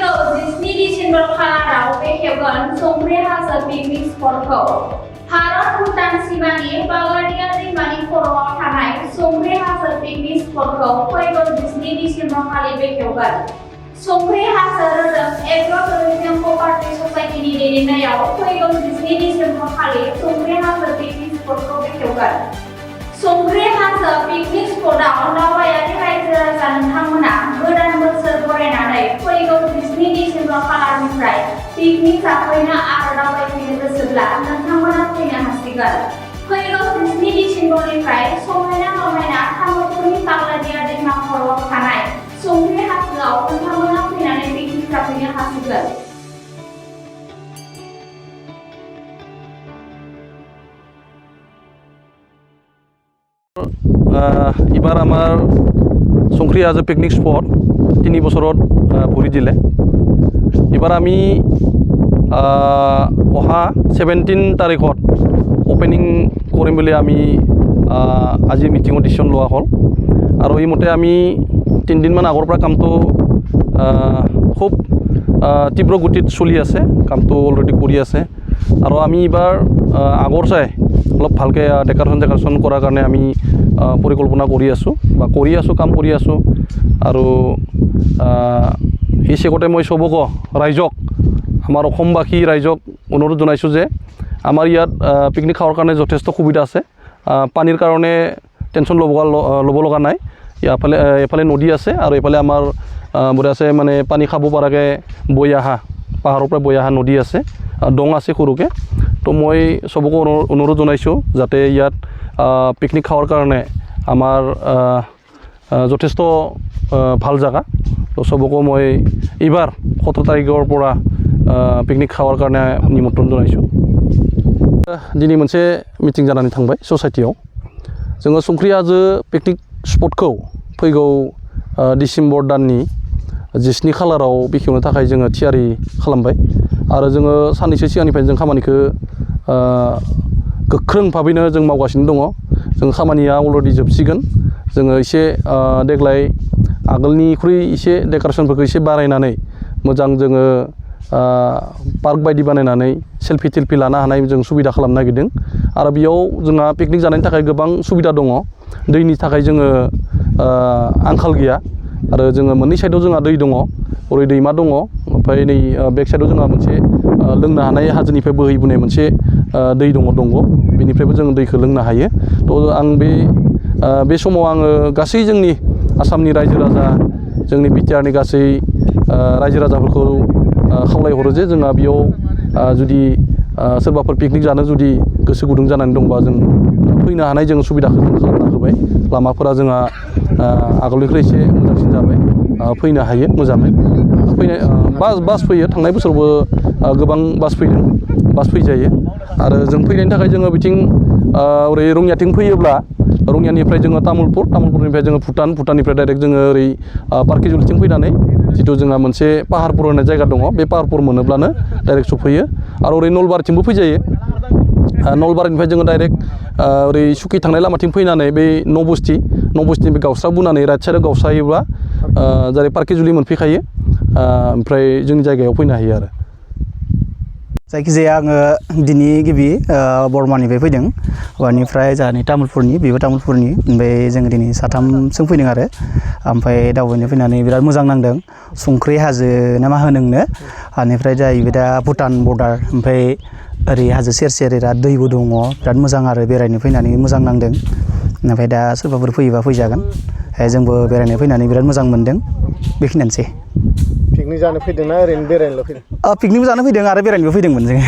फैगौ 17 डिसेम्बर खालाराव बेखेवगोन संख्रि हाजो पिकनिक स्पटखौ। भारत भुटान सिमानि बागानिया दैमानि खर'आव थानाय संख्रि हाजो पिकनिक स्पटखौ फैगौ 17 डिसेम्बर खालि बेखेवगोन। संख्रि हाजो रोजोब एग्र' टुरिजम क'पारेटिभ ससाइटिनि दैदेननायाव फैगौ 17 डिसेम्बर खालि संख्रि हाजो पिकनिक स्पटखौ बेखेवगोन। संख्रि हाजो पिकनिक स्पटआव दावबायारि रायजो राजा नोंथांमोना गोदान बोसोर बरायनानै फैगौ 17 डिसेम्बर खालारनिफ्राय पिकनिक जाफैनो आरो दावबायफैनो गोसोब्ला नोंथांमोना फैनो हासिगोन। फैगौ 17 डिसेम्बरनिफ्राय समायना रमायना तामुलपुरनि बाग्लादिया दैमा खर'आव थानाय संख्रि हाजोआव नोंथांमोना फैनानै पिकनिक जाफैनो हासिगोन। এবার আমার সংখ্রি হাজো পিকনিক স্পট 3 বছৰত ভৰি দিলে। এবার আমি অহা 17 তাৰিখত ওপেনিং কৰিম বুলি আমি আজি মিটিঙত ডিচিশ্যন লোৱা হ'ল আৰু এই মতে আমি 3 দিনমান আগৰ পৰা কামটো খুব তীব্ৰ গতিত চলি আছে, কামটো অলৰেডি কৰি আছে আৰু আমি এবাৰ আগৰ চাই অলপ ভালকৈ ডেকৰেশ্যন কৰাৰ কাৰণে আমি পৰিকল্পনা কৰি আছোঁ কাম কৰি আছোঁ আৰু এই চেগতে মই চবক ৰাইজক আমাৰ অসমবাসী ৰাইজক অনুৰোধ জনাইছোঁ যে আমাৰ ইয়াত পিকনিক খাৱাৰ কাৰণে যথেষ্ট সুবিধা আছে। পানীৰ কাৰণে টেনশ্যন ল'ব লগা নাই। এফালে নদী আছে আৰু এফালে আমাৰ বোলে আছে মানে পানী খাব পৰাকৈ বৈ অহা পাহাৰৰ পৰা বৈ অহা নদী আছে, দং আছে সৰুকৈ। তো মই চবকো অনুৰোধ জনাইছোঁ যাতে ইয়াত পিকনিক খাৱাৰ কাৰণে আমাৰ যথেষ্ট ভাল জাগা। তো চবকো মই এইবাৰ 17 তাৰিখৰ পৰা পিকনিক খাৱাৰ কাৰণে নিমন্ত্ৰণ জনাইছোঁ। दिनै मोनसे मिटिं जानानै थांबाय ससाइटियाव। जोङो संख्रि हाजो पिकनिक स्पटखौ फैगौ डिसेम्बर दाननि 17 खालाराव बेखेवनो थाखाय जोङो थियारि खालामबाय आरो जोङो साननैसो सिगांनिफ्राय जों खामानिखौ गोख्रों भाबैनो जों मावगासिनो दङ। जों खामानिया अलरेडि जोबसिगोन। जोङो एसे देग्लाय आगोलनिख्रुइ एसे डेकरेशनफोरखौ एसे बारायनानै मोजां जोङो पार्क बायदि बानायनानै सेल्फि टेल्फि लानो हानाय जों सुबिदा खालामनो नागिरदों आरो बेयाव जोंहा पिकनिक जानायनि थाखाय गोबां सुबिदा दङ। दैनि थाखाय जोङो आंखाल गैया आरो जोङो मोननै साइडआव जोंहा दै दङ, ओरै दैमा दङ, ओमफ्राय नै बेक साइडआव जोंहा मोनसे लोंनो हानाय हाजोनिफ्राय बोहैबोनाय मोनसे दै दङ दंग, बेनिफ्रायबो जों दैखौ लोंनो हायो। थ' आं बे समाव आङो गासै जोंनि आसामनि रायजो राजा, जोंनि बिटिआरनि गासै रायजो राजाफोरखौ खावलायहरो जे जोंहा बेयाव जुदि सोरबाफोर पिकनिक जानो जुदि गोसो गुदुं जानानै दंबा जों फैनो हानाय जों सुबिदाखौ जों खालामना होबाय। लामाफोरा जोंहा आगोलनिख्रुइ एसे मोजांसिन जाबाय, फैनो हायो मोजाङै। बास फैयो, थांनाय बोसोरावबो गोबां बास फैदों, बास फैजायो आरो जों फैनायनि थाखाय जोङो बिथिं ओरै रङियाथिं फैयोब्ला रङियानिफ्राय जोङो तामुलपुरनिफ्राय जोङो भुटाननिफ्राय डाइरेक्ट जोङो ओरै पार्किजुलिथिं फैनानै जिथु जोंहा मोनसे पाहारपुर होननाय जायगा दङ, बे पाहारपुर मोनोब्लानो डाइरेक्ट सफैयो आरो ओरै नलबारिथिंबो फैजायो। नलबारिनिफ्राय जोङो डाइरेक्ट ओरै सुखि थांनाय लामाथिं फैनानै बै नबस्तिनिफ्राय गावस्रा बुनानै राइट साइडआव गावस्रायोब्ला जेरै पार्किजुलि मोनफैखायो, ओमफ्राय जोंनि जायगायाव फैनो हायो आरो। जायखिजाया आङो दिनै गिबि बर्मानिफ्राय फैदों, बेनिफ्राय जोंहानि तामुलपुरनि, बेबो तामुलपुरनि, ओमफ्राय जोङो दिनै साथामजों फैदों आरो। ओमफ्राय दावबायनो फैनानै बिराद मोजां नांदों। संख्रि हाजो ना मा होनोंनो, बेनिफ्राय जाहैबाय दा भुटान बर्डार, ओमफ्राय ओरै हाजो सेर सेर दैबो दङ, बिराद मोजां आरो बेरायनो फैनानै मोजां नांदों। ओमफ्राय दा सोरबाफोर फैयोबा फैजागोन, जोंबो बेरायनो फैनानै बिराद मोजां मोनदों। बेखिनियानोसै। पिकनिक जानो फैदोंना ओरैनो बेरायनोल' फैदों? पिकनिकबो जानो फैदों आरो बेरायनोबो फैदोंमोन जोङो।